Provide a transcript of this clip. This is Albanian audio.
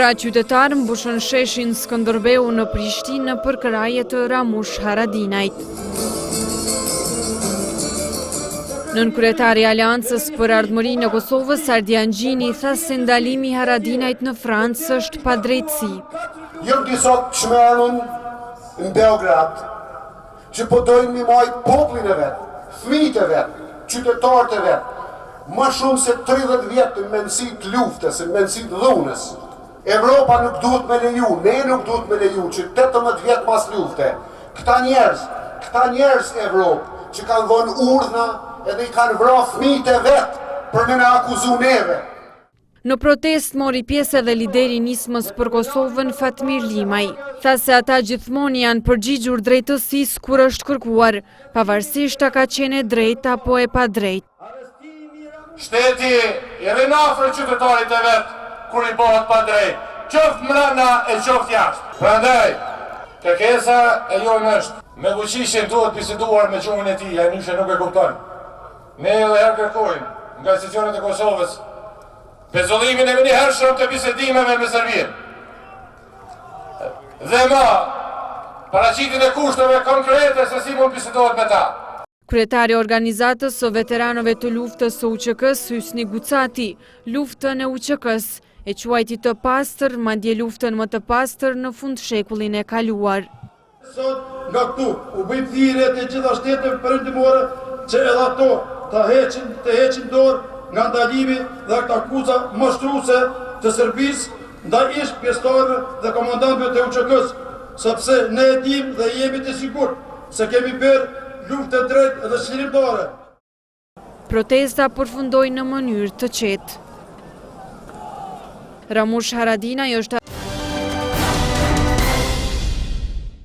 Qindra qytetarë mbushën sheshin Skënderbeu në Prishtinë për kraje të Ramush Haradinajt. Nënkryetari i Aleancës për Ardhmërinë e Kosovës, Ardian Gjini, tha se ndalimi i Haradinajt në Francë është padrejtësi. Jam disa çmenun në Beograd, që po dojnë mi majt poplin e vetë, fëmijët e vetë, qytetarët e vetë, më shumë se 30 vjetë në mendësit luftës, në mendësit dhunës. Evropa nuk duhet me leju, ne nuk duhet me leju, që 18 vjetë mas lufte. Këta njerëz Evropë, që kanë dhënë urdhna edhe i kanë vra fëmijët e vetë për me në akuzu neve. Në protest mori pjesë edhe lideri i nismës për Kosovën, Fatmir Limaj. Tha se ata gjithmonë janë përgjigjur drejtësisë kur është kërkuar, pavarësisht a ka qenë drejt apo e pa drejt. Shteti i rinafër qytetarit e vetë kur i bëhet pa drejt, qoftë mbrana e qoftë jashtë. Prandaj, kërkesa e jonë është me fuqishin duhet biseduar me gjuhën e tij, ai nyshe nuk e kupton. Ne edhe herë kërkojmë nga institucionet e Kosovës pezullimin e menjëhershëm të bisedimeve me Serbinë. Dhe ma, paraqitjen e kushteve konkrete se si mund bisedohet me ta. Kryetari i organizatës së veteranëve të luftës së UÇK-s, Hysni Gucati, luftën e UÇK-s e quajti të pastër, madje luftën më të pastër në fundshekullin e kaluar. Sot nga këtu u bëjmë thirrje të gjitha shteteve perëndimore që edhe ato të heqin dorë nga ndalimi dhe këta akuza mashtruese të Serbisë ndaj ish pjesëtarëve dhe komandantëve të UÇK-s, sepse ne e dimë dhe jemi të sigurt se kemi bërë luftë e drejtë dhe shërimtare. Protesta përfundoi në mënyrë të qetë. Ramush Haradinaj është